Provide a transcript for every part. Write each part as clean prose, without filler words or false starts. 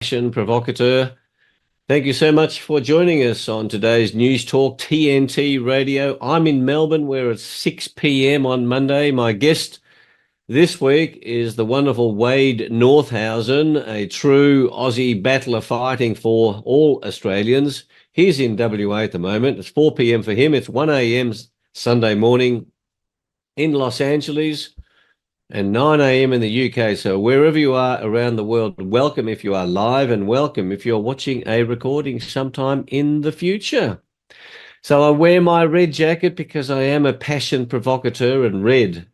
Passion Provocateur. Thank you so much for joining us on today's News Talk TNT Radio. I'm in Melbourne, where it's 6 p.m. on Monday. My guest this week is the wonderful Wade Northhausen, a true Aussie battler fighting for all Australians. He's in WA at the moment. It's 4 p.m. for him. It's 1 a.m. Sunday morning in Los Angeles and 9 a.m. in the UK. So wherever you are around the world, welcome if you are live and welcome if you're watching a recording sometime in the future. So I wear my red jacket because I am a passion provocateur, and red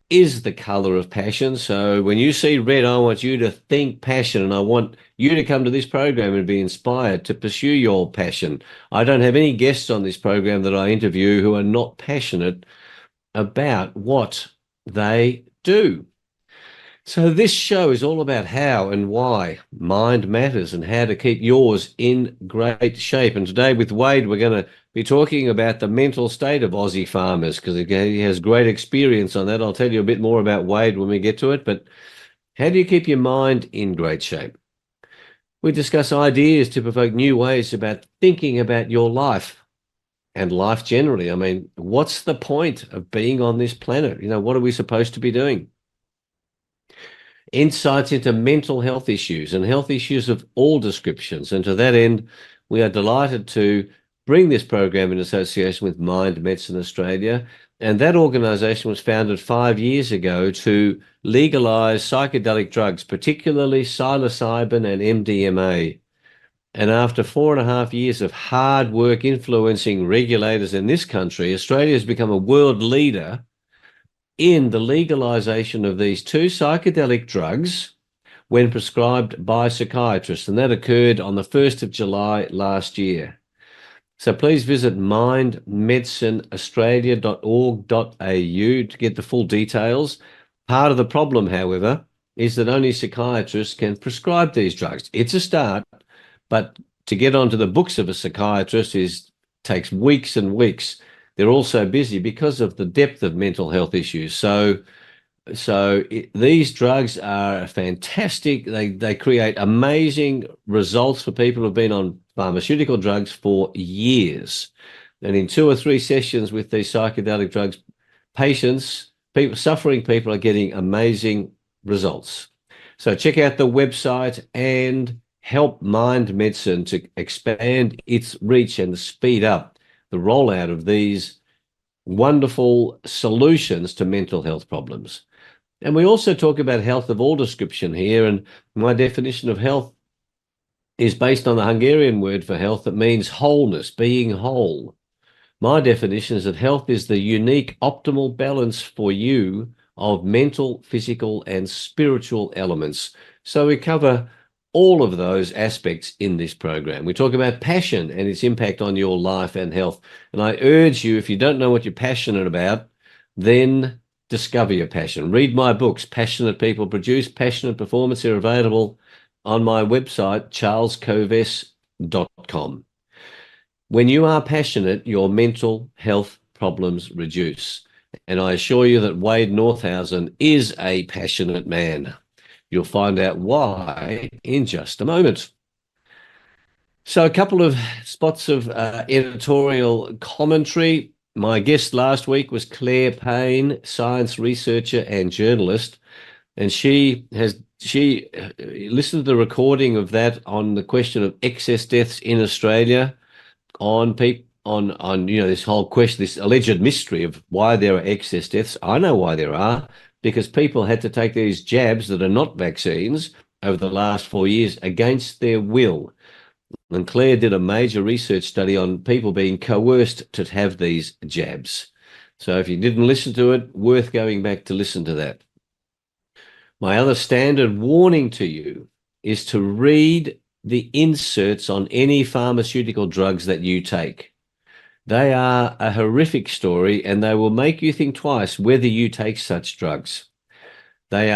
is the color of passion. So when you see red, I want you to think passion, and I want you to come to this program and be inspired to pursue your passion. I don't have any guests on this program that I interview who are not passionate about what they do. So this show is all about how and why mind matters and how to keep yours in great shape. And today with Wade, we're going to be talking about the mental state of Aussie farmers, because he has great experience on that. I'll tell you a bit more about Wade when we get to it. But how do you keep your mind in great shape? We discuss ideas to provoke new ways about thinking about your life and life generally. I mean, what's the point of being on this planet? What are we supposed to be doing? Insights into mental health issues and health issues of all descriptions. And to that end, we are delighted to bring this program in association with Mind Medicine Australia. And that organisation was founded 5 years ago to legalise psychedelic drugs, particularly psilocybin and MDMA. And after 4.5 years of hard work influencing regulators in this country, Australia has become a world leader in the legalisation of these two psychedelic drugs when prescribed by psychiatrists. And that occurred on the 1st of July last year. So please visit mindmedicineaustralia.org.au to get the full details. Part of the problem, however, is that only psychiatrists can prescribe these drugs. It's a start, but to get onto the books of a psychiatrist takes weeks and weeks. They're also busy because of the depth of mental health issues. These drugs are fantastic. They create amazing results for people who've been on pharmaceutical drugs for years. And in 2 or 3 sessions with these psychedelic drugs, suffering people are getting amazing results. So check out the website and help Mind Medicine to expand its reach and speed up the rollout of these wonderful solutions to mental health problems. And we also talk about health of all description here. And my definition of health is based on the Hungarian word for health that means wholeness, being whole. My definition is that health is the unique optimal balance for you of mental, physical, and spiritual elements. So we cover all of those aspects in this program. We talk about passion and its impact on your life and health. And I urge you, if you don't know what you're passionate about, then discover your passion. Read my books, Passionate People Produce, Passionate Performance. They're available on my website, charlescoves.com. When you are passionate, your mental health problems reduce. And I assure you that Wade Northhausen is a passionate man. You'll find out why in just a moment. So a couple of spots of editorial commentary. My guest last week was Claire Payne, science researcher and journalist, and she listened to the recording of that on the question of excess deaths in Australia, on this whole question, this alleged mystery of why there are excess deaths. I know why there are. Because people had to take these jabs that are not vaccines over the last 4 years against their will. And Claire did a major research study on people being coerced to have these jabs. So if you didn't listen to it, worth going back to listen to that. My other standard warning to you is to read the inserts on any pharmaceutical drugs that you take. They are a horrific story, and they will make you think twice whether you take such drugs. They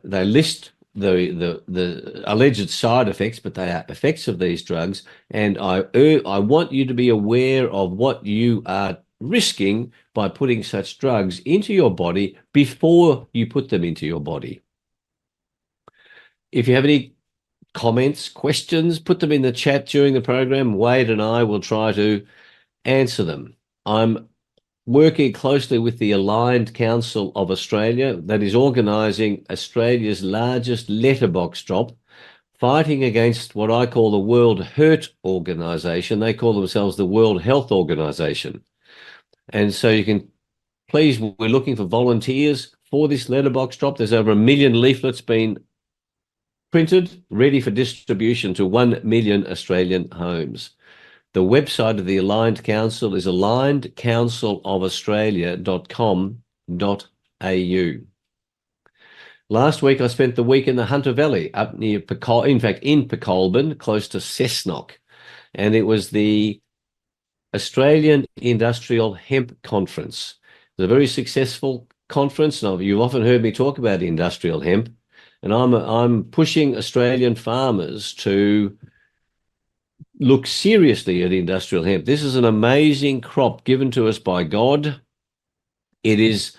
list the alleged side effects, but they are effects of these drugs. And I want you to be aware of what you are risking by putting such drugs into your body before you put them into your body. If you have any comments, questions, put them in the chat during the program. Wade and I will try to answer them. I'm working closely with the Aligned Council of Australia that is organising Australia's largest letterbox drop, fighting against what I call the World Hurt Organisation. They call themselves the World Health Organisation. And so you can, please, we're looking for volunteers for this letterbox drop. There's over 1 million leaflets being printed, ready for distribution to 1 million Australian homes. The website of the Aligned Council is alignedcouncilofaustralia.com.au. Last week, I spent the week in the Hunter Valley, up near in Pecolbin, close to Cessnock. And it was the Australian Industrial Hemp Conference. It was a very successful conference. Now, you've often heard me talk about industrial hemp, and I'm pushing Australian farmers to look seriously at industrial hemp. This is an amazing crop given to us by God. It's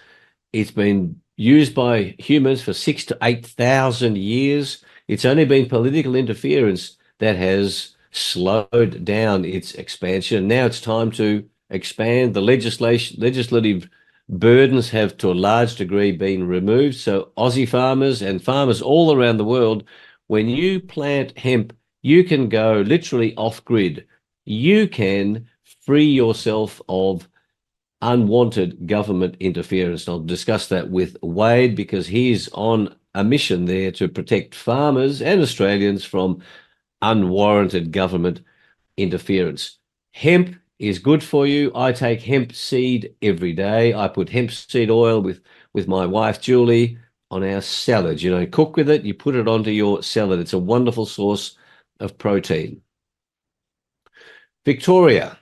been used by humans for 6,000 to 8,000 years. It's only been political interference that has slowed down its expansion. Now it's time to expand. The legislative burdens have to a large degree been removed. So Aussie farmers and farmers all around the world, when you plant hemp, you can go literally off grid. You can free yourself of unwanted government interference. And I'll discuss that with Wade because he's on a mission there to protect farmers and Australians from unwarranted government interference. Hemp is good for you. I take hemp seed every day. I put hemp seed oil with my wife, Julie, on our salad. You don't cook with it. You put it onto your salad. It's a wonderful source of protein. Victoria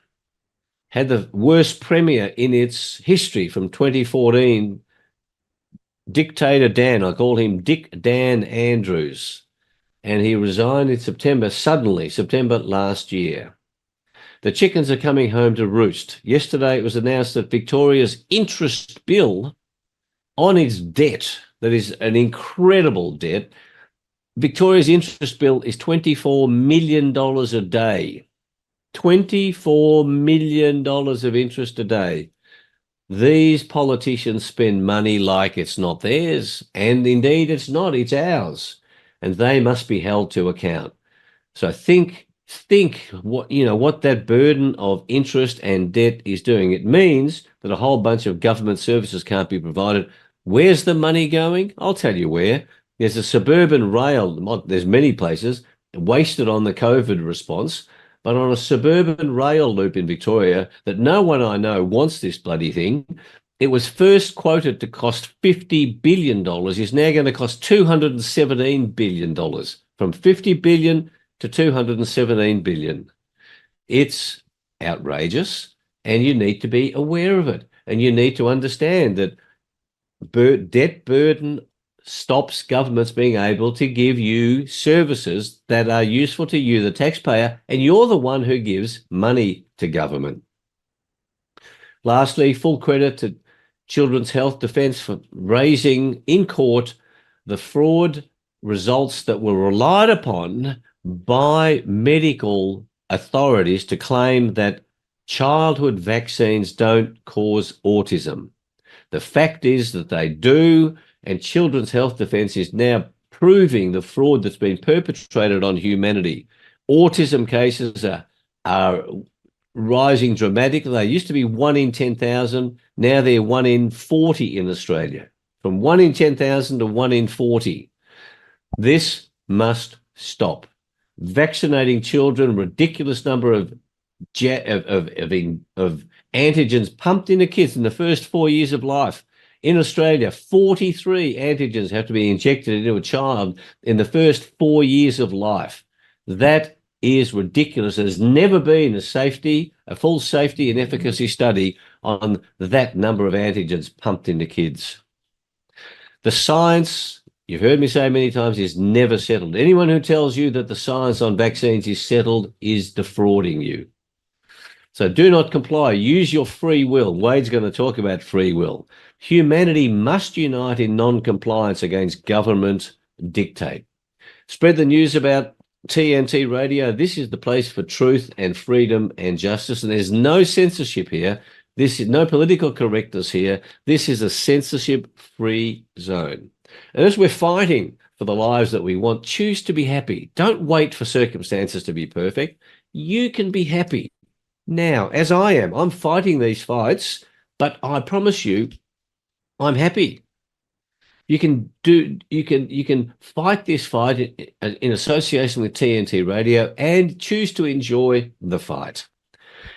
had the worst premier in its history from 2014. Dictator Dan, I call him Dick Dan Andrews, and he resigned in September last year. The chickens are coming home to roost. Yesterday it was announced that Victoria's interest bill on its debt, that is an incredible debt, Victoria's interest bill is $24 million a day. $24 million of interest a day. These politicians spend money like it's not theirs, and indeed it's not, it's ours, and they must be held to account. So think what that burden of interest and debt is doing. It means that a whole bunch of government services can't be provided. Where's the money going? I'll tell you where. There's a suburban rail, there's many places, wasted on the COVID response, but on a suburban rail loop in Victoria that no one I know wants this bloody thing. It was first quoted to cost $50 billion, is now going to cost $217 billion, from $50 billion to $217 billion. It's outrageous, and you need to be aware of it. And you need to understand that debt burden stops governments being able to give you services that are useful to you, the taxpayer, and you're the one who gives money to government. Lastly, full credit to Children's Health Defence for raising in court the fraud results that were relied upon by medical authorities to claim that childhood vaccines don't cause autism. The fact is that they do, and Children's Health Defence is now proving the fraud that's been perpetrated on humanity. Autism cases are rising dramatically. They used to be 1 in 10,000. Now they're 1 in 40 in Australia, from 1 in 10,000 to 1 in 40. This must stop. Vaccinating children, ridiculous number of antigens pumped into kids in the first 4 years of life. In Australia, 43 antigens have to be injected into a child in the first 4 years of life. That is ridiculous. There's never been a full safety and efficacy study on that number of antigens pumped into kids. The science, you've heard me say many times, is never settled. Anyone who tells you that the science on vaccines is settled is defrauding you. So do not comply. Use your free will. Wade's going to talk about free will. Humanity must unite in non-compliance against government dictate. Spread the news about TNT Radio. This is the place for truth and freedom and justice, and there's no censorship here. This is no political correctness here. This is a censorship-free zone. And as we're fighting for the lives that we want, choose to be happy. Don't wait for circumstances to be perfect. You can be happy now, as I am. I'm fighting these fights, but I promise you, I'm happy. You can fight this fight in association with TNT Radio and choose to enjoy the fight.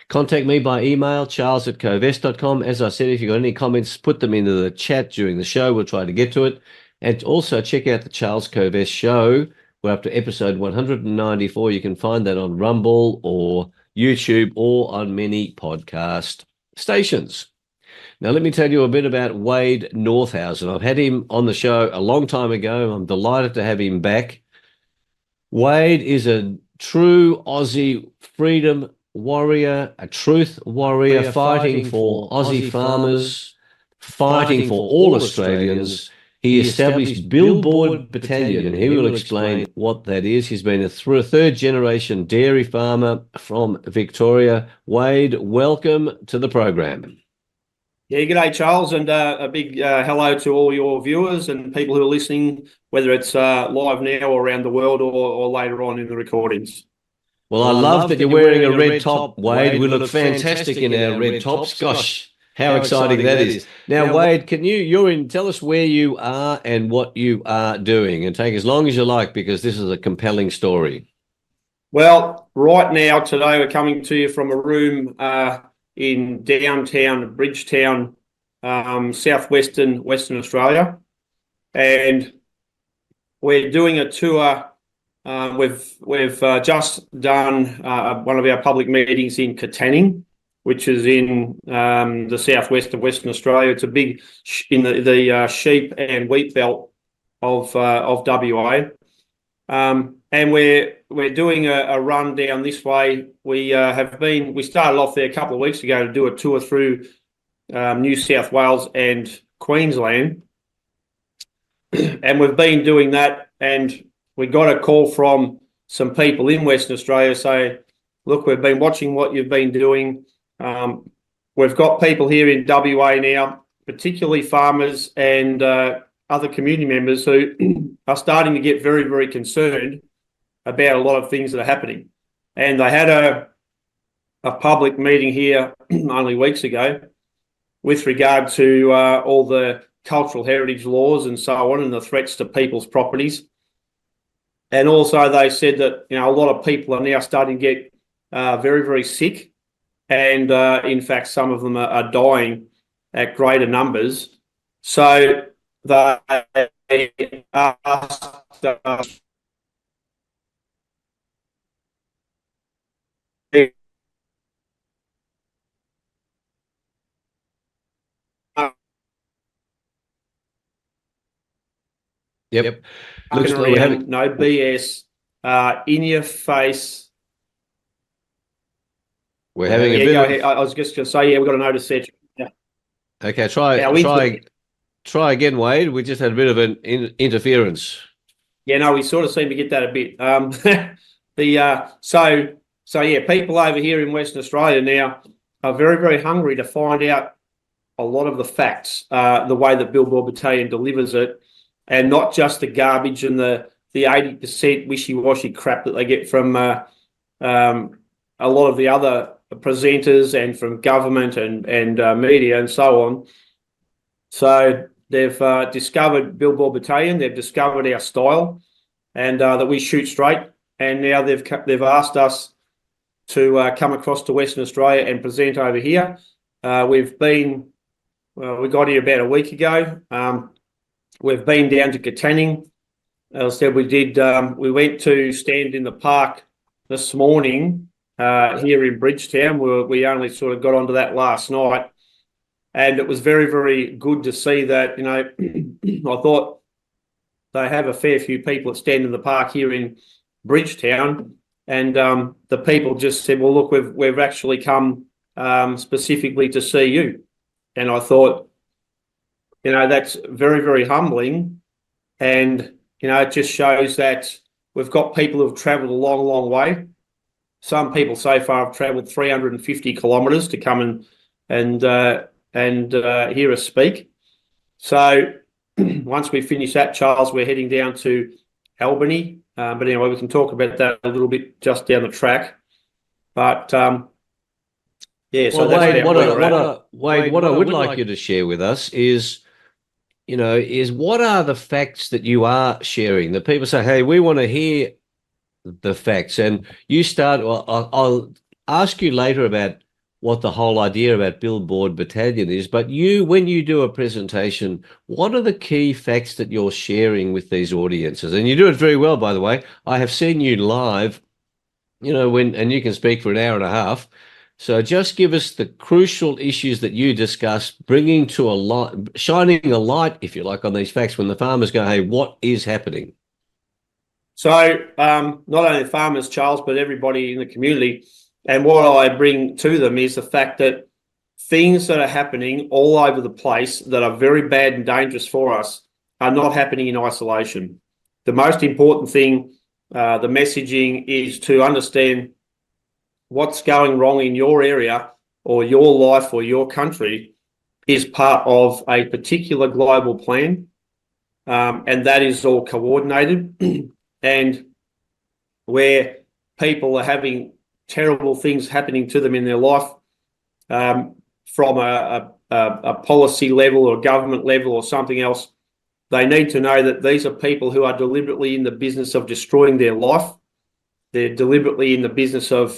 Contact me by email, charles@covest.com. As I said, if you've got any comments, put them into the chat during the show. We'll try to get to it. And also check out the Charles Covest Show. We're up to episode 194. You can find that on Rumble or YouTube or on many podcast stations. Now, let me tell you a bit about Wade Northhausen. I've had him on the show a long time ago. I'm delighted to have him back. Wade is a true Aussie freedom warrior, a truth warrior, fighting for Aussie farmers, fighting for all Australians. He established Billboard Battalion, and he will explain what that is. He's been a third-generation dairy farmer from Victoria. Wade, welcome to the program. Yeah, g'day, Charles, and a big hello to all your viewers and people who are listening, whether it's live now or around the world or later on in the recordings. Well, I love that you're wearing a red top, Wade. We look fantastic in our red tops. Gosh, how exciting that is. Now, Wade, tell us where you are and what you are doing, and take as long as you like, because this is a compelling story. Well, right now, today, we're coming to you from a room in downtown Bridgetown, southwestern Western Australia, and we're doing a tour. We've just done one of our public meetings in Katanning, which is in the southwest of Western Australia. It's a big in the sheep and wheat belt of WA, and we're doing a run down this way. We started off there a couple of weeks ago to do a tour through New South Wales and Queensland, and we've been doing that, and we got a call from some people in Western Australia saying, look, we've been watching what you've been doing. We've got people here in WA now, particularly farmers and other community members who are starting to get very, very concerned about a lot of things that are happening. And they had a public meeting here only weeks ago with regard to all the cultural heritage laws and so on, and the threats to people's properties. And also they said that, a lot of people are now starting to get very, very sick. And in fact, some of them are dying at greater numbers. So they asked us Yep. Looks like we're having no BS, in your face. We're having a bit. bit. Go ahead. I was just going to say, we've got a notice section. Yeah. Okay, try again, Wade. We just had a bit of an interference. Yeah, no, we sort of seem to get that a bit. People over here in Western Australia now are very, very hungry to find out a lot of the facts, the way that Billboard Battalion delivers it, and not just the garbage and the 80% wishy-washy crap that they get from a lot of the other presenters and from government and media and so on. So they've discovered Billboard Battalion, they've discovered our style, and that we shoot straight. And now they've asked us to come across to Western Australia and present over here. We got here about a week ago. We've been down to Katanning. As I said, we went to stand in the park this morning here in Bridgetown. We only sort of got onto that last night. And it was very, very good to see that, I thought they have a fair few people that stand in the park here in Bridgetown. And the people just said, well, look, we've actually come specifically to see you. And I thought, that's very, very humbling. And, it just shows that we've got people who have travelled a long, long way. Some people so far have travelled 350 kilometres to come and hear us speak. So once we finish that, Charles, we're heading down to Albany. But anyway, we can talk about that a little bit just down the track. But yeah, so Well, that's Wade, Wade, what I would like you to share with us is, what are the facts that you are sharing? That people say, hey, we want to hear the facts. And you start, well, I'll ask you later about what the whole idea about Billboard Battalion is. But when you do a presentation, what are the key facts that you're sharing with these audiences? And you do it very well, by the way. I have seen you live, and you can speak for an hour and a half. So just give us the crucial issues that you discuss, bringing to a light, shining a light, if you like, on these facts when the farmers go, hey, what is happening? So not only farmers, Charles, but everybody in the community. And what I bring to them is the fact that things that are happening all over the place that are very bad and dangerous for us are not happening in isolation. The most important thing, the messaging, is to understand what's going wrong in your area or your life or your country is part of a particular global plan. And that is all coordinated. And where people are having terrible things happening to them in their life, from a policy level or government level or something else, they need to know that these are people who are deliberately in the business of destroying their life. They're deliberately in the business of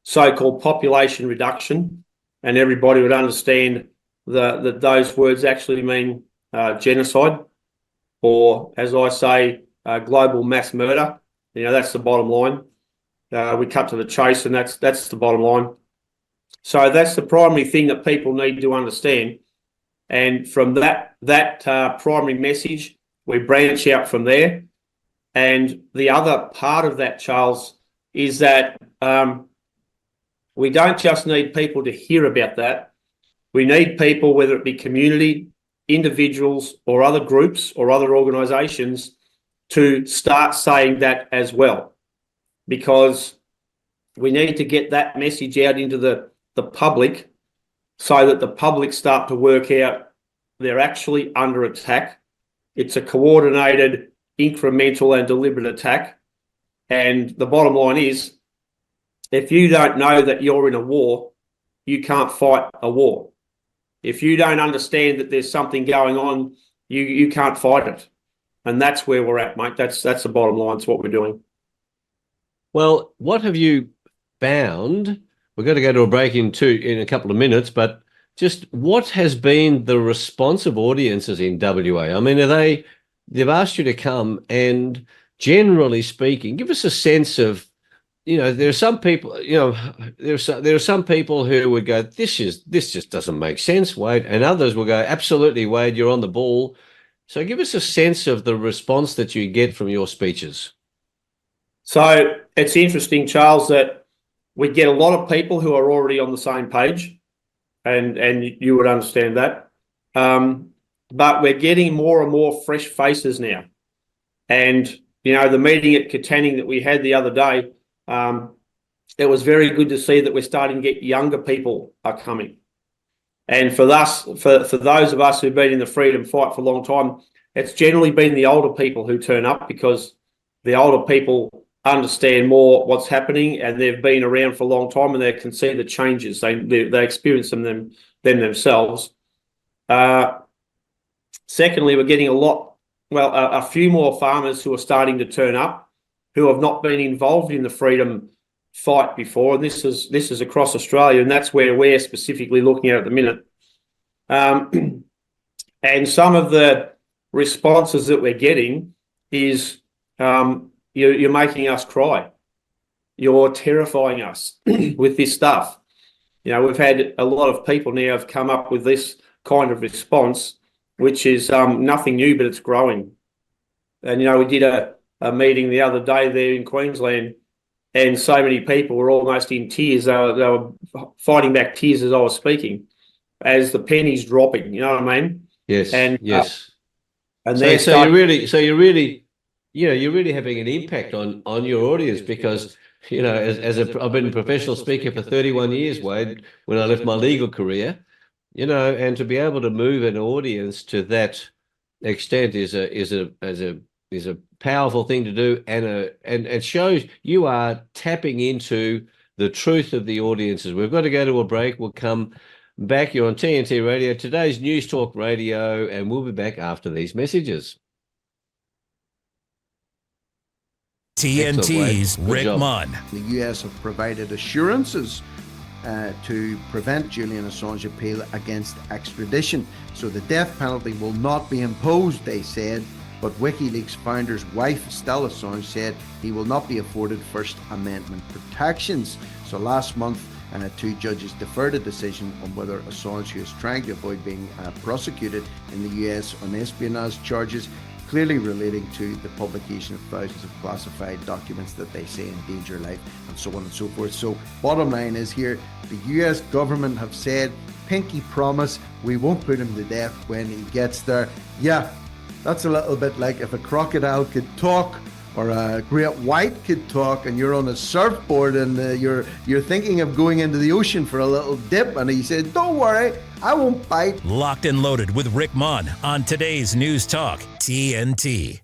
so-called population reduction, and everybody would understand that those words actually mean genocide, or, as I say, global mass murder. That's the bottom line. We cut to the chase, and that's the bottom line. So that's the primary thing that people need to understand. And from that primary message, we branch out from there. And the other part of that, Charles, is that we don't just need people to hear about that. We need people, whether it be community, individuals, or other groups or other organisations, to start saying that as well, because we need to get that message out into the public so that the public start to work out they're actually under attack. It's a coordinated, incremental and deliberate attack. And the bottom line is, if you don't know that you're in a war, you can't fight a war. If you don't understand that there's something going on, you can't fight it. And that's where we're at, mate. That's the bottom line. It's what we're doing. Well, what have you found? We're going to go to a break in a couple of minutes, but just what has been the response of audiences in WA? I mean, they've asked you to come, and generally speaking, give us a sense of, there are some people, there are some people who would go, this just doesn't make sense, Wade, and others will go, absolutely, Wade, you're on the ball. So give us a sense of the response that you get from your speeches. So it's interesting, Charles, that we get a lot of people who are already on the same page, and you would understand that. But we're getting more and more fresh faces now. And, the meeting at Katanning that we had the other day, it was very good to see that we're starting to get younger people are coming. And for those of us who've been in the freedom fight for a long time, it's generally been the older people who turn up, because the older people understand more what's happening, and they've been around for a long time, and they can see the changes. They experience them themselves. Secondly, we're getting a few more farmers who are starting to turn up, who have not been involved in the freedom fight before, and this is across Australia, and that's where we're specifically looking at the minute. And some of the responses that we're getting is, you're making us cry. You're terrifying us with this stuff. We've had a lot of people now have come up with this kind of response, which is nothing new, but it's growing. And, we did a meeting the other day there in Queensland, and so many people were almost in tears. They were fighting back tears as I was speaking, as the penny's dropping. You know what I mean? Yes. And yes. And so you're really you're really having an impact on your audience because, I've been a professional speaker for 31 years, Wade, when I left my legal career, and to be able to move an audience to that extent is a powerful thing to do, and it shows you are tapping into the truth of the audiences. We've got to go to a break. We'll come back. You're on TNT Radio, today's News Talk Radio, and we'll be back after these messages. TNT's Rick Munn. The US have provided assurances to prevent Julian Assange's appeal against extradition. So the death penalty will not be imposed, they said, but WikiLeaks founder's wife, Stella Assange, said he will not be afforded First Amendment protections. So last month, two judges deferred a decision on whether Assange, who is trying to avoid being prosecuted in the US on espionage charges, clearly relating to the publication of thousands of classified documents that they say endanger life, and so on and so forth. So bottom line is here, the US government have said, pinky promise, we won't put him to death when he gets there. Yeah, that's a little bit like if a crocodile could talk or a great white could talk, and you're on a surfboard and you're thinking of going into the ocean for a little dip, and he said, don't worry, I won't bite. Locked and Loaded with Rick Munn on today's News Talk, TNT.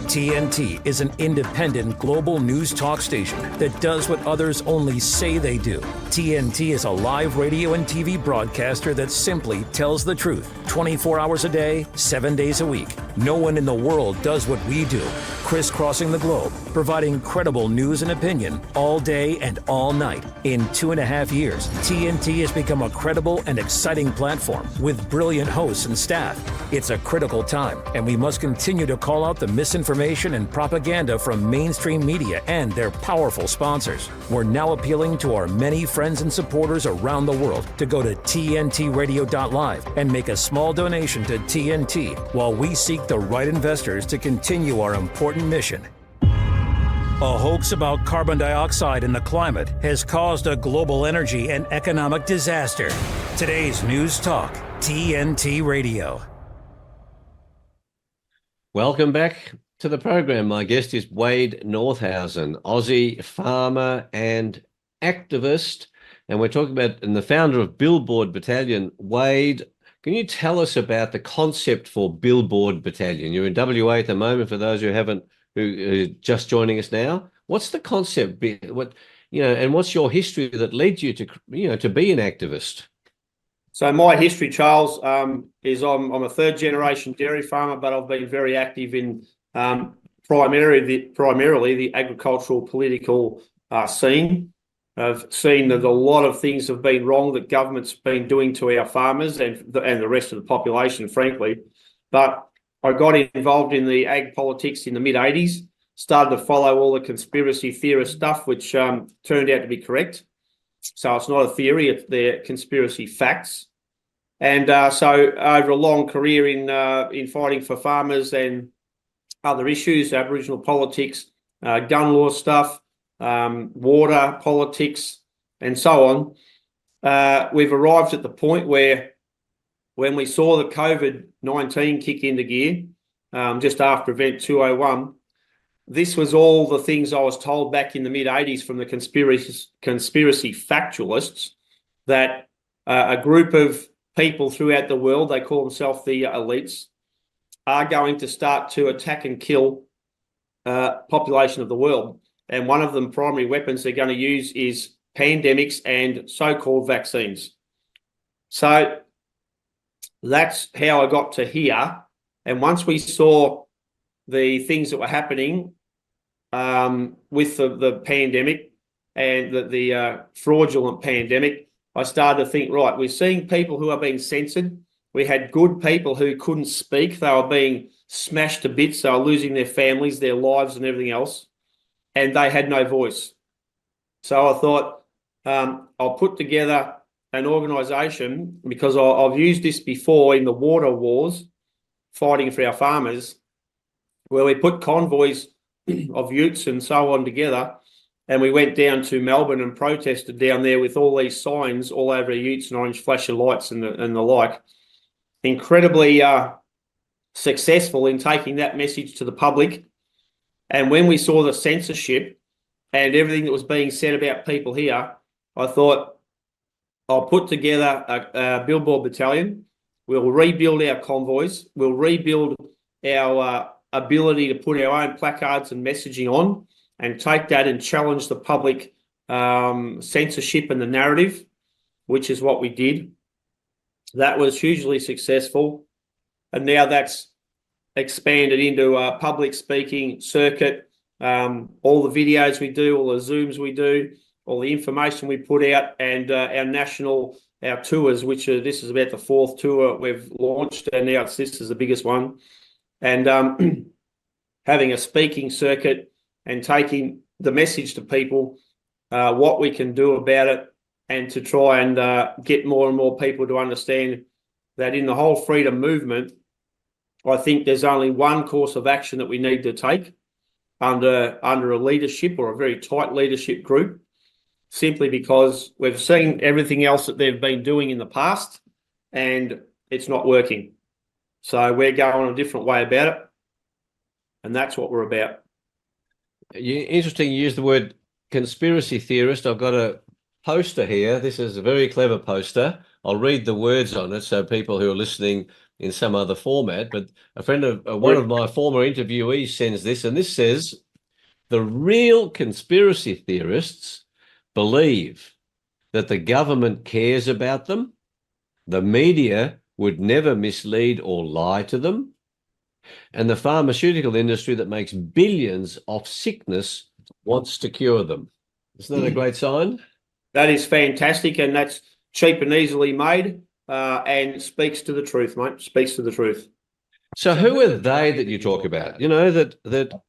TNT is an independent global news talk station that does what others only say they do. TNT is a live radio and TV broadcaster that simply tells the truth 24 hours a day, 7 days a week. No one in the world does what we do, crisscrossing the globe, providing credible news and opinion all day and all night. In 2.5 years, TNT has become a credible and exciting platform with brilliant hosts and staff. It's a critical time, and we must continue to call out the misinformation and propaganda from mainstream media and their powerful sponsors. We're now appealing to our many friends and supporters around the world to go to tntradio.live and make a small donation to TNT while we seek the right investors to continue our important mission. A hoax about carbon dioxide in the climate has caused a global energy and economic disaster. Today's News Talk, TNT Radio. Welcome back to the program. My guest is Wade Northhausen, Aussie farmer and activist, and we're talking about and the founder of Billboard Battalion. Wade, can you tell us about the concept for Billboard Battalion? You're in WA at the moment. For those who are just joining us now, what's the concept? And what's your history that led you to be an activist? So my history, Charles, is I'm a third generation dairy farmer, but I've been very active in primarily the agricultural political scene. I've seen that a lot of things have been wrong that government's been doing to our farmers and the rest of the population, frankly. But I got involved in the ag politics in the mid-'80s, started to follow all the conspiracy theorist stuff, which turned out to be correct. So it's not a theory, it's their conspiracy facts. And so over a long career in fighting for farmers and other issues, Aboriginal politics, gun law stuff, water politics, and so on, we've arrived at the point where when we saw the COVID-19 kick into gear just after Event 201, this was all the things I was told back in the mid-'80s from the conspiracy factualists, that a group of people throughout the world, they call themselves the elites, are going to start to attack and kill population of the world. And one of the primary weapons they're going to use is pandemics and so-called vaccines. So that's how I got to here. And once we saw the things that were happening with the pandemic and the fraudulent pandemic, I started to think, right, we're seeing people who are being censored. We had good people who couldn't speak. They were being smashed to bits. They were losing their families, their lives and everything else. And they had no voice. So I thought, I'll put together an organisation, because I've used this before in the water wars, fighting for our farmers, where we put convoys of utes and so on together, and we went down to Melbourne and protested down there with all these signs all over our utes and orange flashing lights and the like. Incredibly successful in taking that message to the public. And when we saw the censorship and everything that was being said about people here, I thought, I'll put together a billboard battalion. We'll rebuild our convoys. We'll rebuild our ability to put our own placards and messaging on and take that and challenge the public censorship and the narrative, which is what we did. That was hugely successful. And now that's expanded into a public speaking circuit. All the videos we do, all the Zooms we do, all the information we put out, and our tours, which this is about the 4th tour we've launched, and now this is the biggest one. And having a speaking circuit and taking the message to people, what we can do about it, and to try and get more and more people to understand that in the whole freedom movement, I think there's only one course of action that we need to take under a leadership or a very tight leadership group, simply because we've seen everything else that they've been doing in the past and it's not working. So we're going a different way about it, and that's what we're about. Interesting you use the word conspiracy theorist. I've got a poster here. This is a very clever poster. I'll read the words on it so people who are listening in some other format, but a friend of one of my former interviewees sends this, and this says, the real conspiracy theorists believe that the government cares about them, the media would never mislead or lie to them, and the pharmaceutical industry that makes billions off sickness wants to cure them. Isn't that a great sign? That is fantastic, and that's cheap and easily made, and speaks to the truth, mate. Speaks to the truth. So who are they that you talk about? You know, that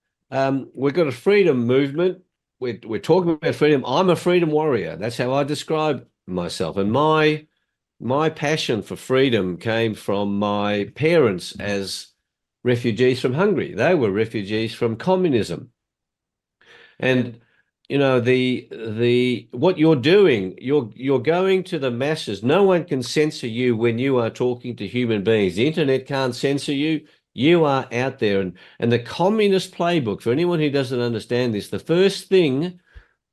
we've got a freedom movement. We're talking about freedom. I'm a freedom warrior. That's how I describe myself. And my passion for freedom came from my parents as refugees from Hungary. They were refugees from communism. And you know, what you're doing, you're going to the masses. No one can censor you when you are talking to human beings. The internet can't censor you. You are out there. And the communist playbook, for anyone who doesn't understand this, the first thing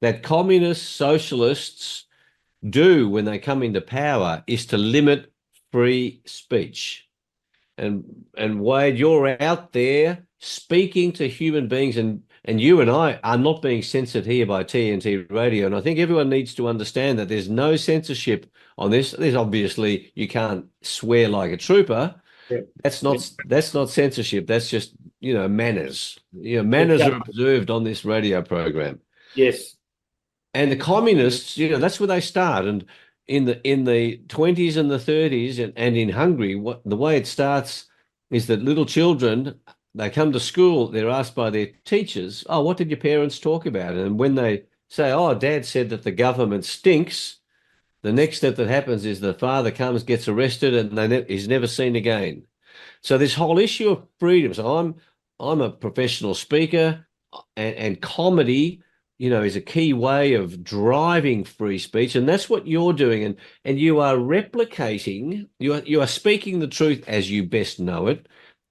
that communist socialists do when they come into power is to limit free speech. And Wade, you're out there speaking to human beings, and you and I are not being censored here by TNT Radio. And I think everyone needs to understand that there's no censorship on this. There's obviously, you can't swear like a trooper. Yeah. That's not censorship. That's just, you know, manners. You know, manners are observed on this radio program. Yes. And the communists, you know, that's where they start. And in the 20s and the 30s and in Hungary, the way it starts is that little children, they come to school, they're asked by their teachers, oh, what did your parents talk about? And when they say, oh, Dad said that the government stinks, the next step that happens is the father comes, gets arrested, and he's never seen again. So this whole issue of freedom. So I'm a professional speaker, and comedy, you know, is a key way of driving free speech, and that's what you're doing. And you are replicating, you are speaking the truth as you best know it,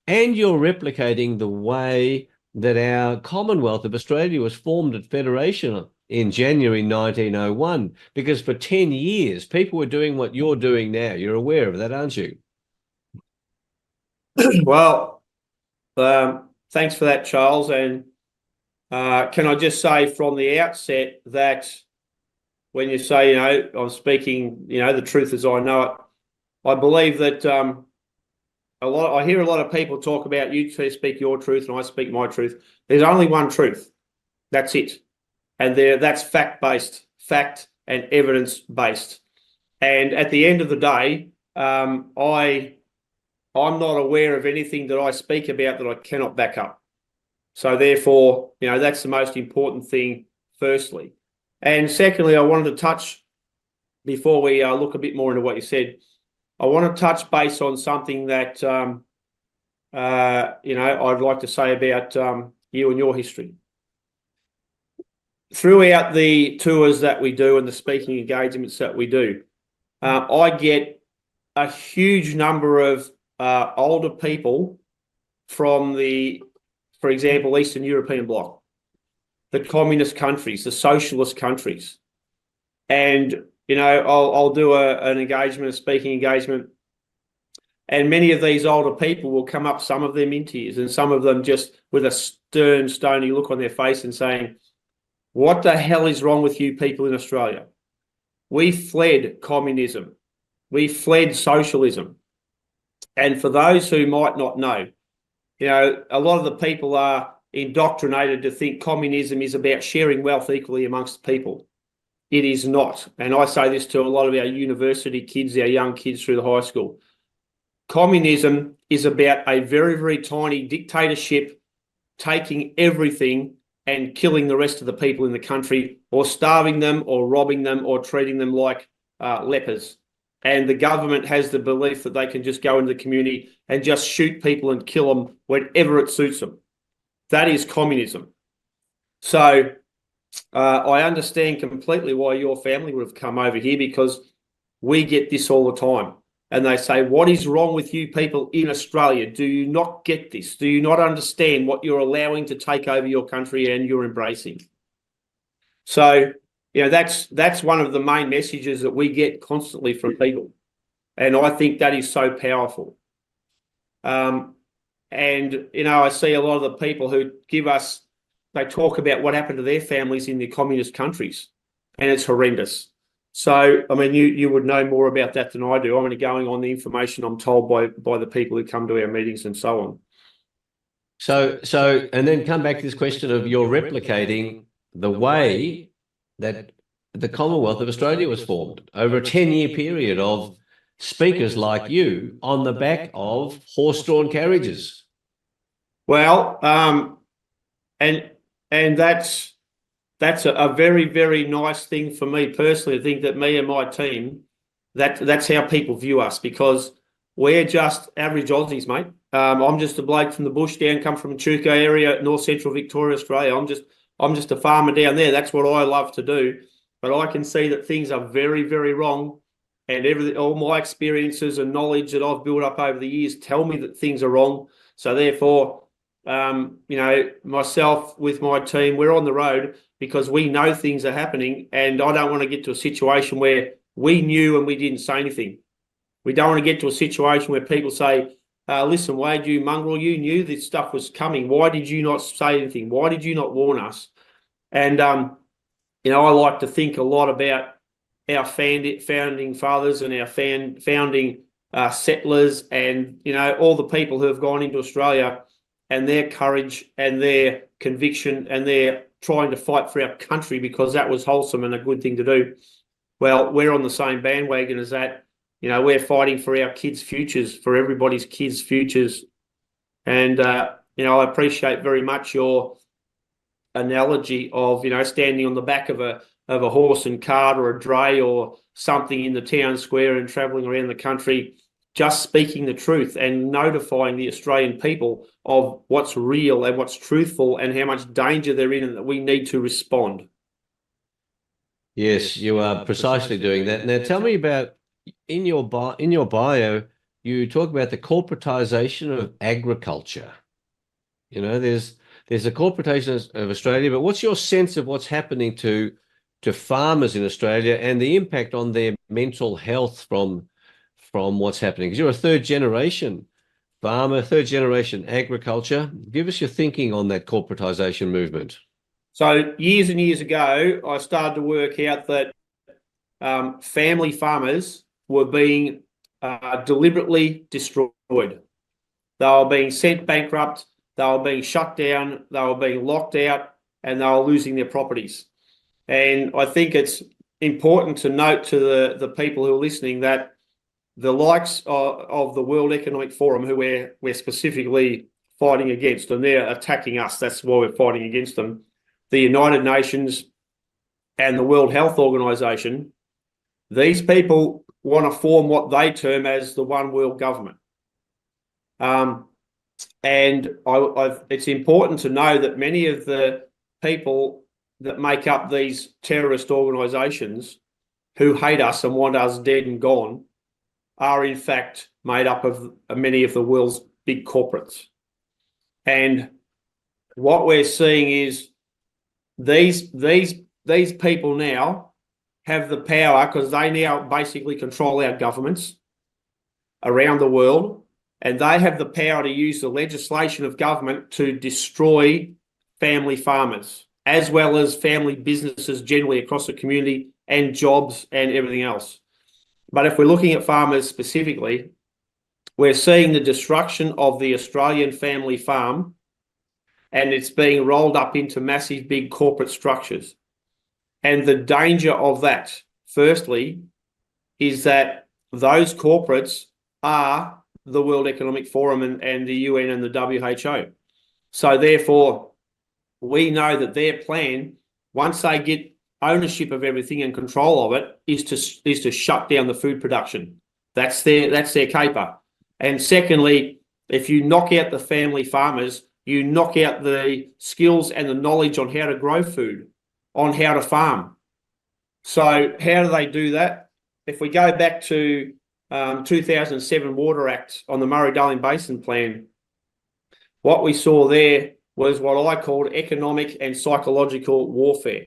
and you're replicating the way that our Commonwealth of Australia was formed at Federation in January 1901, because for 10 years, people were doing what you're doing now. You're aware of that, aren't you? Well, thanks for that, Charles. And can I just say from the outset that when you say, you know, I'm speaking, you know, the truth as I know it, I believe that I hear a lot of people talk about you two speak your truth and I speak my truth. There's only one truth. That's it. And that's fact-based, fact and evidence-based. And at the end of the day, I'm not aware of anything that I speak about that I cannot back up. So therefore, you know, that's the most important thing, firstly. And secondly, I wanted to touch, before we look a bit more into what you said, I want to touch base on something that, you know, I'd like to say about you and your history. Throughout the tours that we do and the speaking engagements that we do, I get a huge number of older people from the for example, Eastern European bloc, the communist countries, the socialist countries. And, I'll do an engagement, a speaking engagement, and many of these older people will come up, some of them in tears, and some of them just with a stern, stony look on their face and saying, what the hell is wrong with you people in Australia? We fled communism. We fled socialism. And for those who might not know, a lot of the people are indoctrinated to think communism is about sharing wealth equally amongst people. It is not. And I say this to a lot of our university kids, our young kids through the high school. Communism is about a very, very tiny dictatorship taking everything and killing the rest of the people in the country, or starving them, or robbing them, or treating them like lepers. And the government has the belief that they can just go into the community and just shoot people and kill them whenever it suits them. That is communism. So I understand completely why your family would have come over here, because we get this all the time. And they say, what is wrong with you people in Australia? Do you not get this? Do you not understand what you're allowing to take over your country and you're embracing? So, that's one of the main messages that we get constantly from people. And I think that is so powerful. And, I see a lot of the people who they talk about what happened to their families in the communist countries, and it's horrendous. So, I mean, you would know more about that than I do. I'm only going on the information I'm told by the people who come to our meetings and so on. So, and then come back to this question of you're replicating the way that the Commonwealth of Australia was formed over a 10-year period of speakers like you on the back of horse-drawn carriages. Well, and that's a very, very nice thing for me personally. I think that me and my team, that's how people view us, because we're just average Aussies, mate. I'm just a bloke from the bush down, come from Echuca area, north central Victoria, Australia. I'm just a farmer down there. That's what I love to do. But I can see that things are very, very wrong. And all my experiences and knowledge that I've built up over the years tell me that things are wrong. So therefore, myself with my team, we're on the road because we know things are happening. And I don't want to get to a situation where we knew and we didn't say anything. We don't want to get to a situation where people say, listen, Wade, you mongrel, you knew this stuff was coming. Why did you not say anything? Why did you not warn us? And, I like to think a lot about our founding fathers and our founding settlers and, all the people who have gone into Australia and their courage and their conviction and their trying to fight for our country because that was wholesome and a good thing to do. Well, we're on the same bandwagon as that. We're fighting for our kids' futures, for everybody's kids' futures. And, I appreciate very much your analogy of, standing on the back of a horse and cart or a dray or something in the town square and travelling around the country, just speaking the truth and notifying the Australian people of what's real and what's truthful and how much danger they're in and that we need to respond. Yes, you are precisely doing that. Now, tell me about, in your bio, you talk about the corporatization of agriculture. There's a corporatization of Australia, but what's your sense of what's happening to farmers in Australia and the impact on their mental health from what's happening? Because you're a third generation farmer, third generation agriculture. Give us your thinking on that corporatization movement. So years and years ago, I started to work out that family farmers were being deliberately destroyed. They were being sent bankrupt, they were being shut down, they were being locked out, and they were losing their properties. And I think it's important to note to the people who are listening that the likes of the World Economic Forum, who we're specifically fighting against, and they're attacking us, that's why we're fighting against them, the United Nations and the World Health Organization, these people want to form what they term as the one world government. And it's important to know that many of the people that make up these terrorist organisations who hate us and want us dead and gone are in fact made up of many of the world's big corporates. And what we're seeing is these people now have the power, because they now basically control our governments around the world, and they have the power to use the legislation of government to destroy family farmers, as well as family businesses generally across the community, and jobs and everything else. But if we're looking at farmers specifically, we're seeing the destruction of the Australian family farm, and it's being rolled up into massive big corporate structures. And the danger of that, firstly, is that those corporates are the World Economic Forum and the UN and the WHO. So therefore, we know that their plan, once they get ownership of everything and control of it, is to shut down the food production. That's their caper. And secondly, if you knock out the family farmers, you knock out the skills and the knowledge on how to grow food, on how to farm. So how do they do that? If we go back to 2007 Water Act on the Murray-Darling Basin Plan, what we saw there was what I called economic and psychological warfare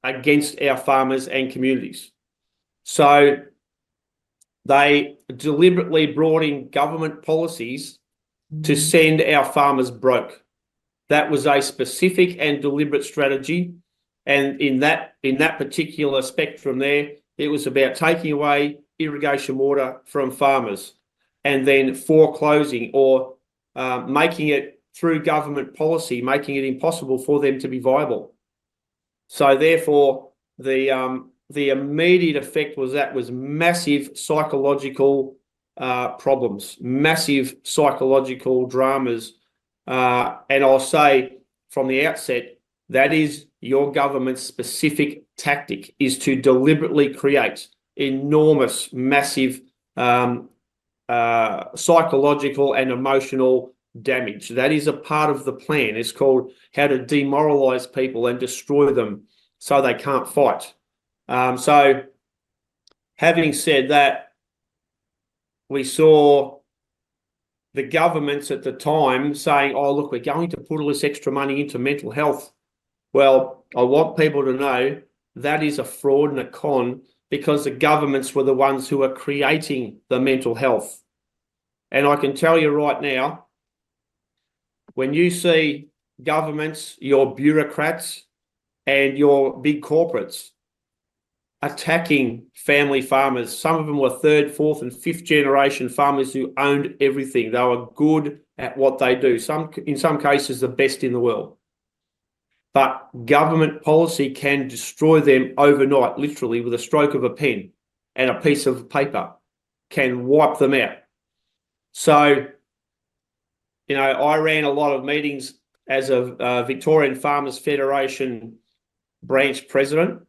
against our farmers and communities. So they deliberately brought in government policies to send our farmers broke. That was a specific and deliberate strategy. And in that particular spectrum there, it was about taking away irrigation water from farmers and then foreclosing or making it through government policy, making it impossible for them to be viable. So therefore, the immediate effect was massive psychological problems, massive psychological dramas. And I'll say from the outset, that is your government's specific tactic, is to deliberately create enormous, massive psychological and emotional damage. That is a part of the plan. It's called how to demoralize people and destroy them so they can't fight. So having said that, we saw the governments at the time saying, oh, look, we're going to put all this extra money into mental health. Well, I want people to know that is a fraud and a con, because the governments were the ones who are creating the mental health. And I can tell you right now, when you see governments, your bureaucrats and your big corporates attacking family farmers, some of them were third, fourth and fifth generation farmers who owned everything. They were good at what they do. In some cases, the best in the world. But government policy can destroy them overnight, literally with a stroke of a pen and a piece of paper, can wipe them out. So, I ran a lot of meetings as a Victorian Farmers Federation branch president.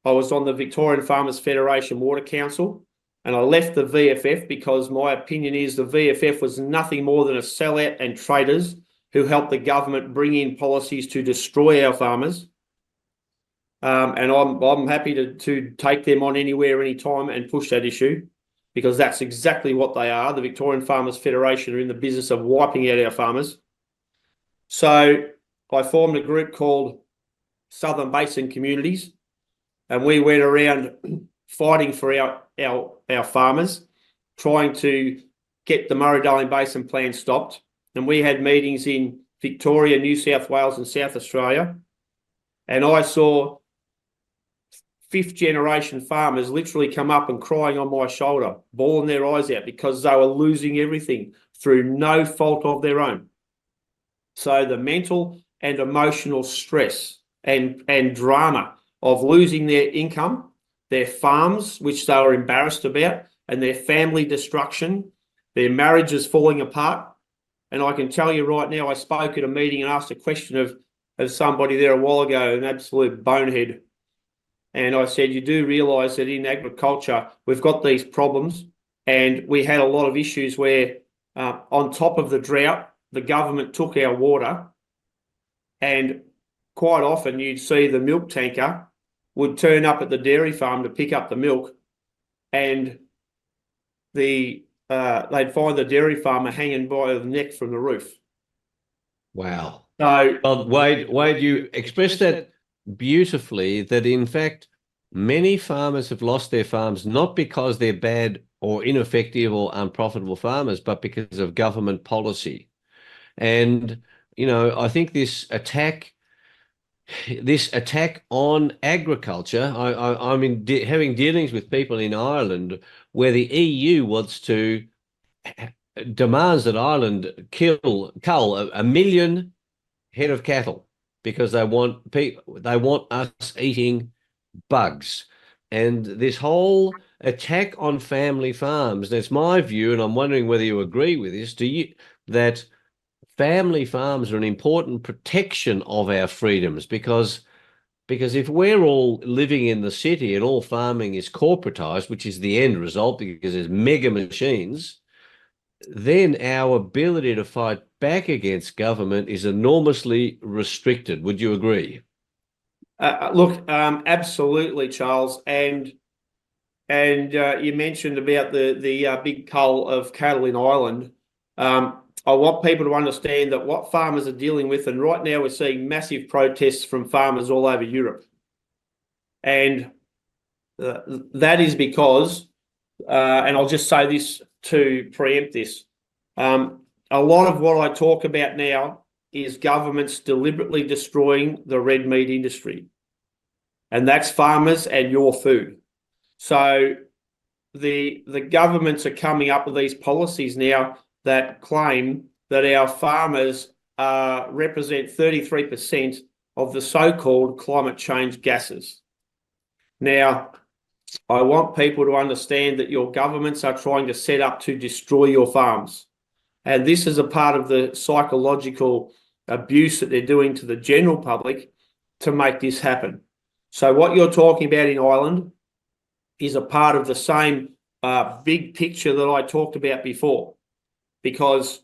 I was on the Victorian Farmers Federation Water Council, and I left the VFF because my opinion is the VFF was nothing more than a sellout and traitors who helped the government bring in policies to destroy our farmers. And I'm happy to take them on anywhere, anytime, and push that issue, because that's exactly what they are. The Victorian Farmers Federation are in the business of wiping out our farmers. So I formed a group called Southern Basin Communities, and we went around fighting for our farmers, trying to get the Murray-Darling Basin Plan stopped. And we had meetings in Victoria, New South Wales and South Australia. And I saw fifth generation farmers literally come up and crying on my shoulder, bawling their eyes out, because they were losing everything through no fault of their own. So the mental and emotional stress and drama of losing their income, their farms, which they were embarrassed about, and their family destruction, their marriages falling apart. And I can tell you right now, I spoke at a meeting and asked a question of somebody there a while ago, an absolute bonehead. And I said, you do realise that in agriculture, we've got these problems, and we had a lot of issues where on top of the drought, the government took our water, and quite often you'd see the milk tanker would turn up at the dairy farm to pick up the milk, and they'd find the dairy farmer hanging by the neck from the roof. Wow. So, Well, Wade, you expressed that beautifully, that in fact, many farmers have lost their farms not because they're bad or ineffective or unprofitable farmers, but because of government policy. And, I think this attack on agriculture, I'm having dealings with people in Ireland where the EU demands that Ireland cull a million head of cattle because they want us eating bugs. And this whole attack on family farms, that's my view, and I'm wondering whether you agree with this, that family farms are an important protection of our freedoms because if we're all living in the city and all farming is corporatized, which is the end result because there's mega machines, then our ability to fight back against government is enormously restricted. Would you agree? look, absolutely, Charles. And you mentioned about the big cull of cattle in Ireland. I want people to understand that what farmers are dealing with, and right now we're seeing massive protests from farmers all over Europe. And that is because, and I'll just say this to preempt this, a lot of what I talk about now is governments deliberately destroying the red meat industry. And that's farmers and your food. So the governments are coming up with these policies now that claim that our farmers represent 33% of the so-called climate change gases. Now, I want people to understand that your governments are trying to set up to destroy your farms. And this is a part of the psychological abuse that they're doing to the general public to make this happen. So what you're talking about in Ireland is a part of the same big picture that I talked about before, because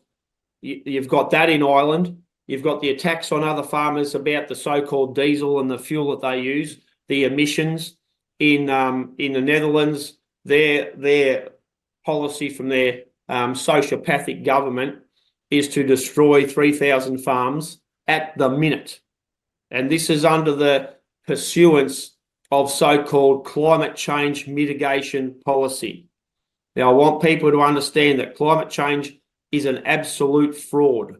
you've got that in Ireland. You've got the attacks on other farmers about the so-called diesel and the fuel that they use, the emissions in the Netherlands. Their policy from their sociopathic government is to destroy 3,000 farms at the minute. And this is under the pursuance of so-called climate change mitigation policy. Now, I want people to understand that climate change is an absolute fraud.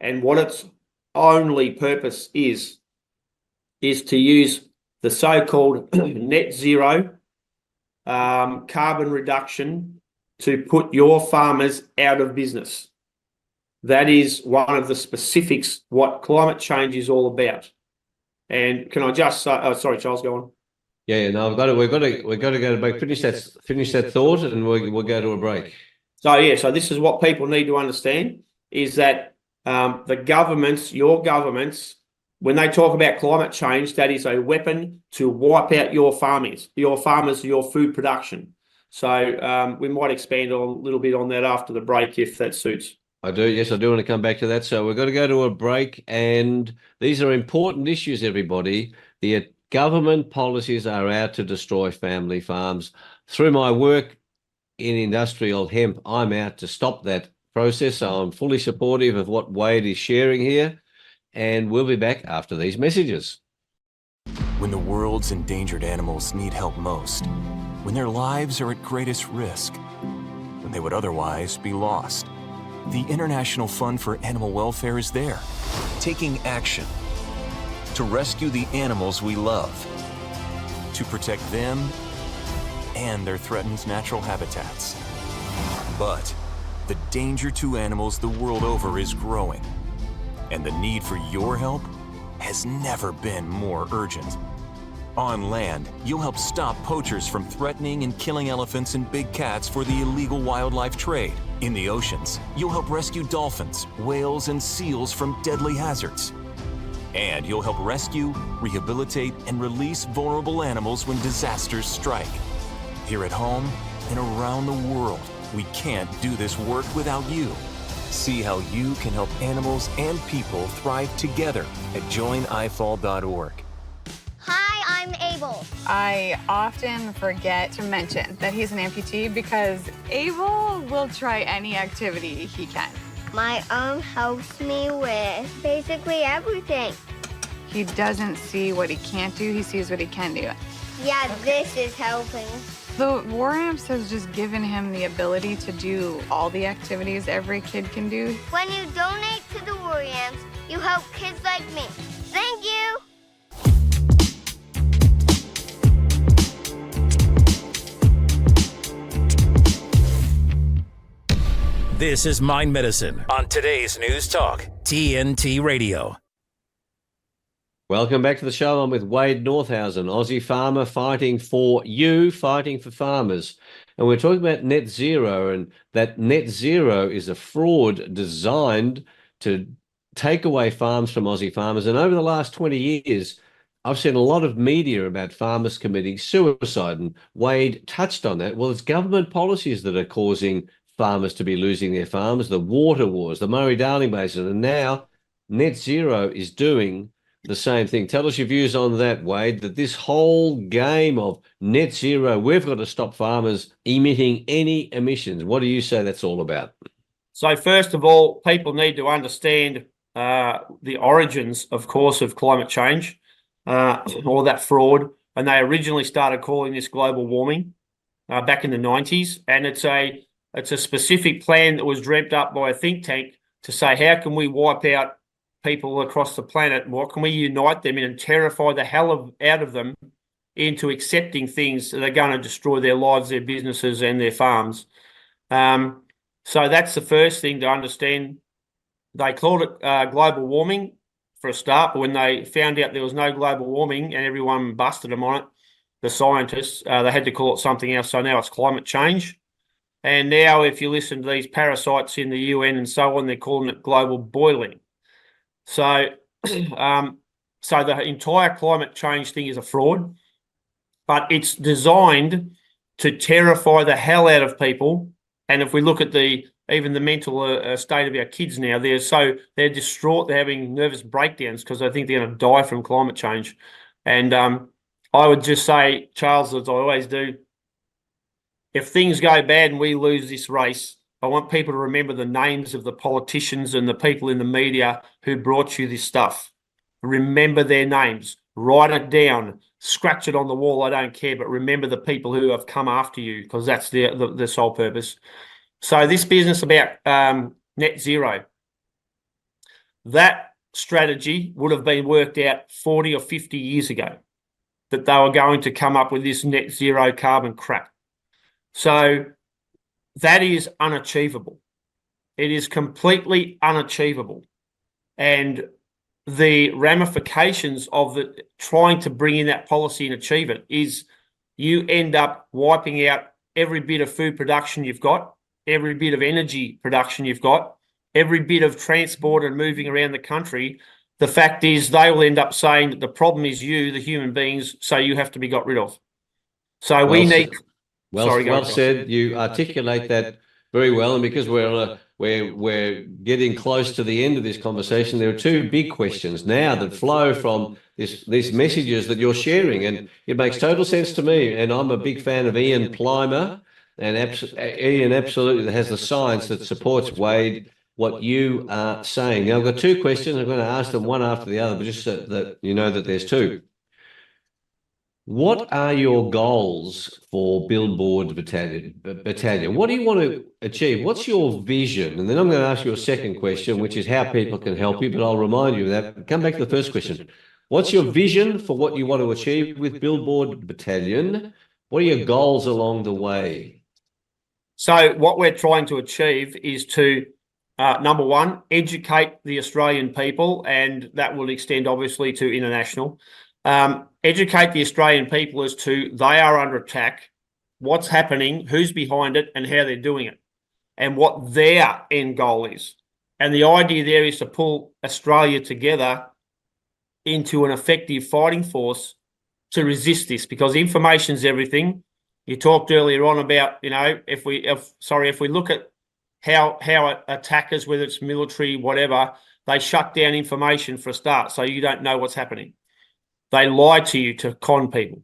And what its only purpose is to use the so-called net zero carbon reduction to put your farmers out of business. That is one of the specifics what climate change is all about. And can I just say, oh, sorry, Charles, go on. Yeah, no, we've got to go to break. Finish that thought, and we'll go to a break. So this is what people need to understand, is that the governments, your governments, when they talk about climate change, that is a weapon to wipe out your farmers, your food production. So we might expand a little bit on that after the break, if that suits. I do. Yes, I do want to come back to that. So we've got to go to a break, and these are important issues, everybody. The government policies are out to destroy family farms. Through my work in industrial hemp, I'm out to stop that process. So I'm fully supportive of what Wade is sharing here, and we'll be back after these messages. When the world's endangered animals need help most, when their lives are at greatest risk, when they would otherwise be lost, the International Fund for Animal Welfare is there, taking action to rescue the animals we love, to protect them and their threatened natural habitats. But the danger to animals the world over is growing, and the need for your help has never been more urgent. On land, you'll help stop poachers from threatening and killing elephants and big cats for the illegal wildlife trade. In the oceans, you'll help rescue dolphins, whales, and seals from deadly hazards. And you'll help rescue, rehabilitate, and release vulnerable animals when disasters strike. Here at home and around the world, we can't do this work without you. See how you can help animals and people thrive together at joinifall.org. Hi, I'm Abel. I often forget to mention that he's an amputee because Abel will try any activity he can. My arm helps me with basically everything. He doesn't see what he can't do, he sees what he can do. Yeah, this is helping. The War Amps has just given him the ability to do all the activities every kid can do. When you donate to the War Amps, you help kids like me. Thank you. This is Mind Medicine on today's News Talk, TNT Radio. Welcome back to the show. I'm with Wade Northhausen, Aussie farmer fighting for you, fighting for farmers. And we're talking about net zero, and that net zero is a fraud designed to take away farms from Aussie farmers. And over the last 20 years, I've seen a lot of media about farmers committing suicide, and Wade touched on that. Well, it's government policies that are causing farmers to be losing their farms, the water wars, the Murray-Darling Basin, and now net zero is doing the same thing. Tell us your views on that, Wade, that this whole game of net zero, we've got to stop farmers emitting any emissions. What do you say that's all about? So first of all, people need to understand the origins, of course, of climate change, or that fraud. And they originally started calling this global warming back in the 90s. And it's a specific plan that was dreamt up by a think tank to say, how can we wipe out people across the planet? What can we unite them in and terrify the hell out of them into accepting things that are going to destroy their lives, their businesses, and their farms? So that's the first thing to understand. They called it global warming for a start, but when they found out there was no global warming and everyone busted them on it, the scientists, they had to call it something else. So now it's climate change. And now if you listen to these parasites in the UN and so on, they're calling it global boiling. So, so the entire climate change thing is a fraud, but it's designed to terrify the hell out of people. And if we look at even the mental state of our kids now, they're distraught, they're having nervous breakdowns because they think they're going to die from climate change. And I would just say, Charles, as I always do, if things go bad and we lose this race, I want people to remember the names of the politicians and the people in the media who brought you this stuff. Remember their names. Write it down. Scratch it on the wall. I don't care. But remember the people who have come after you, because that's the sole purpose. So this business about net zero, that strategy would have been worked out 40 or 50 years ago, that they were going to come up with this net zero carbon crap. So that is unachievable. It is completely unachievable. And the ramifications of trying to bring in that policy and achieve it is you end up wiping out every bit of food production you've got, every bit of energy production you've got, every bit of transport and moving around the country. The fact is they will end up saying that the problem is you, the human beings, so you have to be got rid of. So we need... Well said. You articulate that very well, and because we're getting close to the end of this conversation, there are two big questions now that flow from these messages that you're sharing, and it makes total sense to me. And I'm a big fan of Ian Plimer, and Ian absolutely has the science that supports, Wade, what you are saying. Now I've got two questions. I'm going to ask them one after the other, but just so that you know that there's two. What are your goals for Billboard Battalion? What do you want to achieve? What's your vision? And then I'm going to ask you a second question, which is how people can help you, but I'll remind you of that. Come back to the first question. What's your vision for what you want to achieve with Billboard Battalion? What are your goals along the way? So what we're trying to achieve is to, number one, educate the Australian people, and that will extend obviously to international. Educate the Australian people as to they are under attack, what's happening, who's behind it, and how they're doing it, and what their end goal is. And the idea there is to pull Australia together into an effective fighting force to resist this, because information's everything. You talked earlier on about, if we look at how attackers, whether it's military, whatever, they shut down information for a start, so you don't know what's happening. They lie to you to con people.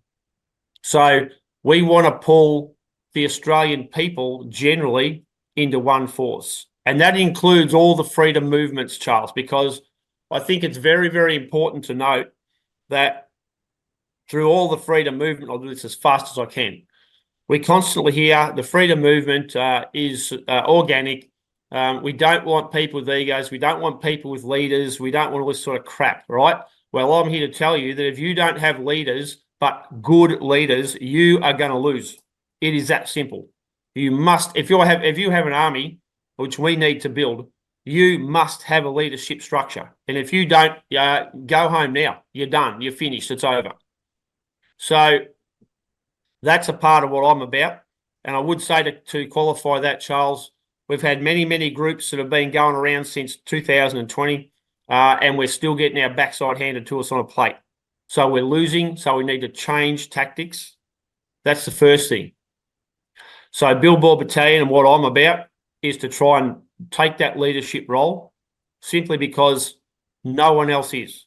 So we want to pull the Australian people generally into one force. And that includes all the freedom movements, Charles, because I think it's very, very important to note that through all the freedom movement, I'll do this as fast as I can. We constantly hear the freedom movement is organic. We don't want people with egos. We don't want people with leaders. We don't want all this sort of crap, right? Well, I'm here to tell you that if you don't have leaders, but good leaders, you are going to lose. It is that simple. You must, if you have an army, which we need to build, you must have a leadership structure. And if you don't, go home now. You're done. You're finished. It's over. So that's a part of what I'm about. And I would say to qualify that, Charles, we've had many, many groups that have been going around since 2020, and we're still getting our backside handed to us on a plate. So we're losing, so we need to change tactics. That's the first thing. So Billboard Battalion and what I'm about is to try and take that leadership role simply because no one else is.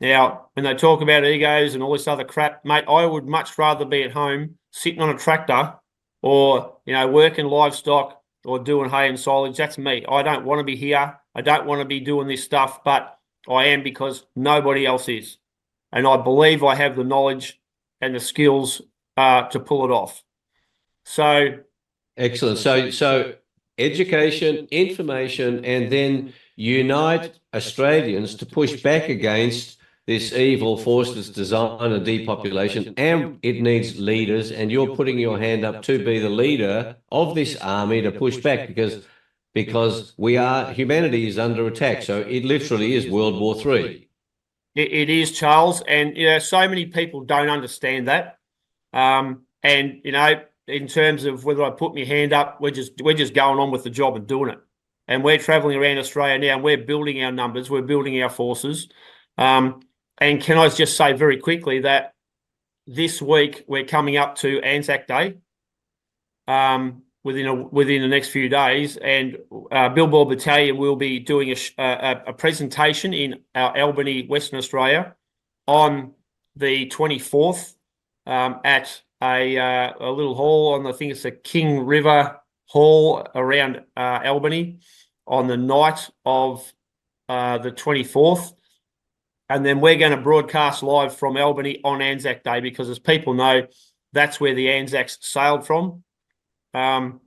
Now, when they talk about egos and all this other crap, mate, I would much rather be at home sitting on a tractor or, working livestock or doing hay and silage. That's me. I don't want to be here. I don't want to be doing this stuff, but I am because nobody else is. And I believe I have the knowledge and the skills to pull it off. So excellent. So education, information, and then unite Australians to push back against this evil forceless design and depopulation, and it needs leaders, and you're putting your hand up to be the leader of this army to push back because humanity is under attack. So it literally is World War III. It is, Charles, and so many people don't understand that. In terms of whether I put my hand up, we're just going on with the job and doing it. And we're travelling around Australia now, and we're building our numbers, we're building our forces. And can I just say very quickly that this week we're coming up to Anzac Day within the next few days, and Billboard Battalion will be doing a presentation in our Albany, Western Australia, on the 24th at a little hall I think it's the King River Hall around Albany on the night of the 24th. And then we're going to broadcast live from Albany on Anzac Day because, as people know, that's where the Anzacs sailed from. So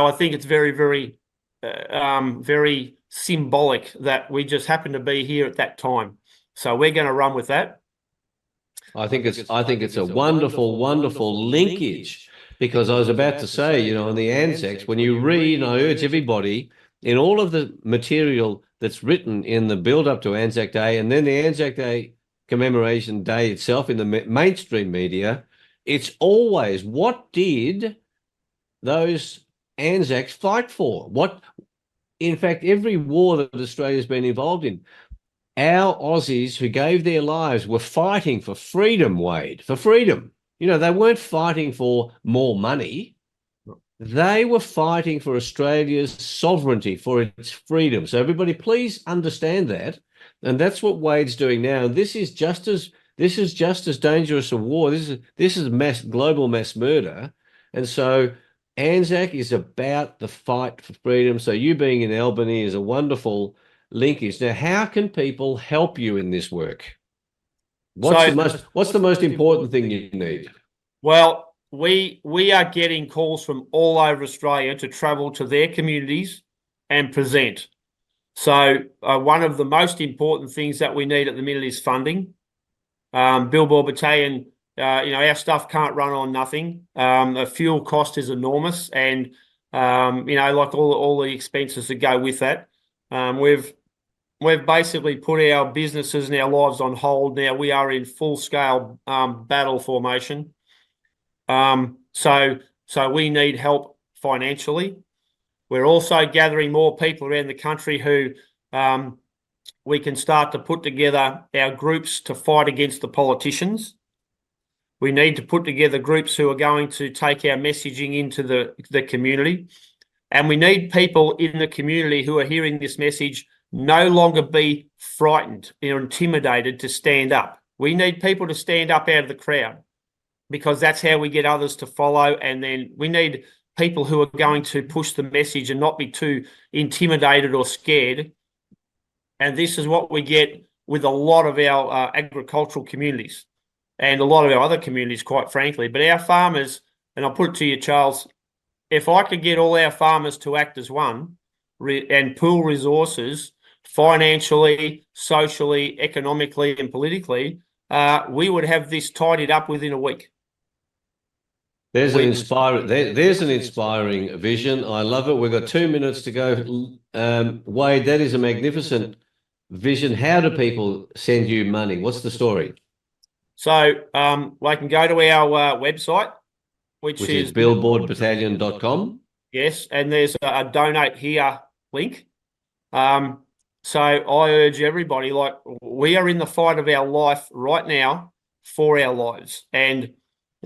I think it's very, very, very symbolic that we just happen to be here at that time. So we're going to run with that. I think it's a wonderful, wonderful linkage, because I was about to say, in the Anzacs, when you read, and I urge everybody, in all of the material that's written in the build-up to Anzac Day, and then the Anzac Day commemoration day itself in the mainstream media, it's always, what did those Anzacs fight for? In fact, every war that Australia's been involved in, our Aussies who gave their lives were fighting for freedom, Wade, for freedom. They weren't fighting for more money. They were fighting for Australia's sovereignty, for its freedom. So everybody, please understand that. And that's what Wade's doing now. And this is just as dangerous a war. This is global mass murder. And so Anzac is about the fight for freedom. So you being in Albany is a wonderful linkage. Now, how can people help you in this work? What's the most important thing you need? Well, we are getting calls from all over Australia to travel to their communities and present. So one of the most important things that we need at the minute is funding. Billboard Battalion, our stuff can't run on nothing. The fuel cost is enormous, and like all the expenses that go with that. We've basically put our businesses and our lives on hold now. We are in full-scale battle formation. So we need help financially. We're also gathering more people around the country who we can start to put together our groups to fight against the politicians. We need to put together groups who are going to take our messaging into the community. And we need people in the community who are hearing this message no longer be frightened or intimidated to stand up. We need people to stand up out of the crowd, because that's how we get others to follow. And then we need people who are going to push the message and not be too intimidated or scared. And this is what we get with a lot of our agricultural communities and a lot of our other communities, quite frankly. But our farmers, and I'll put it to you, Charles, if I could get all our farmers to act as one and pool resources financially, socially, economically, and politically, we would have this tidied up within a week. There's an inspiring vision. I love it. We've got 2 minutes to go. Wade, that is a magnificent vision. How do people send you money? What's the story? So they can go to our website, which is billboardbattalion.com. Yes, and there's a donate here link. So I urge everybody, like, we are in the fight of our life right now for our lives. And,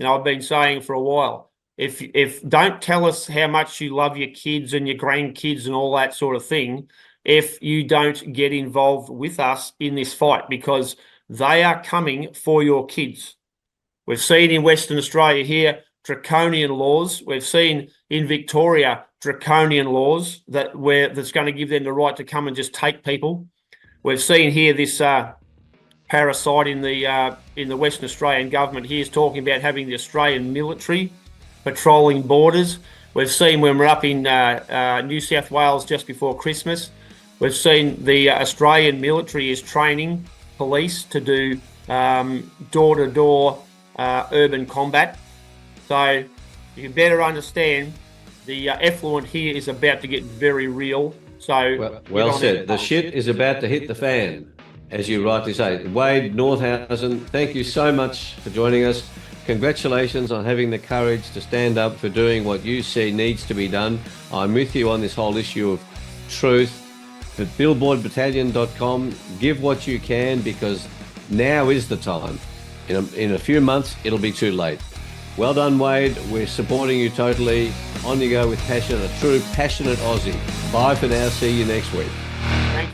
I've been saying for a while, if don't tell us how much you love your kids and your grandkids and all that sort of thing, if you don't get involved with us in this fight, because they are coming for your kids. We've seen in Western Australia here draconian laws. We've seen in Victoria draconian laws that's going to give them the right to come and just take people. We've seen here this parasite in the Western Australian government here is talking about having the Australian military patrolling borders. We've seen when we're up in New South Wales just before Christmas, we've seen the Australian military is training police to do door-to-door urban combat. So you better understand the effluent here is about to get very real. So well said. The shit is about to hit the fan, as you rightly say. Wade Northhausen, thank you so much for joining us. Congratulations on having the courage to stand up for doing what you see needs to be done. I'm with you on this whole issue of truth. At billboardbattalion.com, give what you can, because now is the time. In a few months, it'll be too late. Well done, Wade. We're supporting you totally. On you go with passion, a true passionate Aussie. Bye for now. See you next week.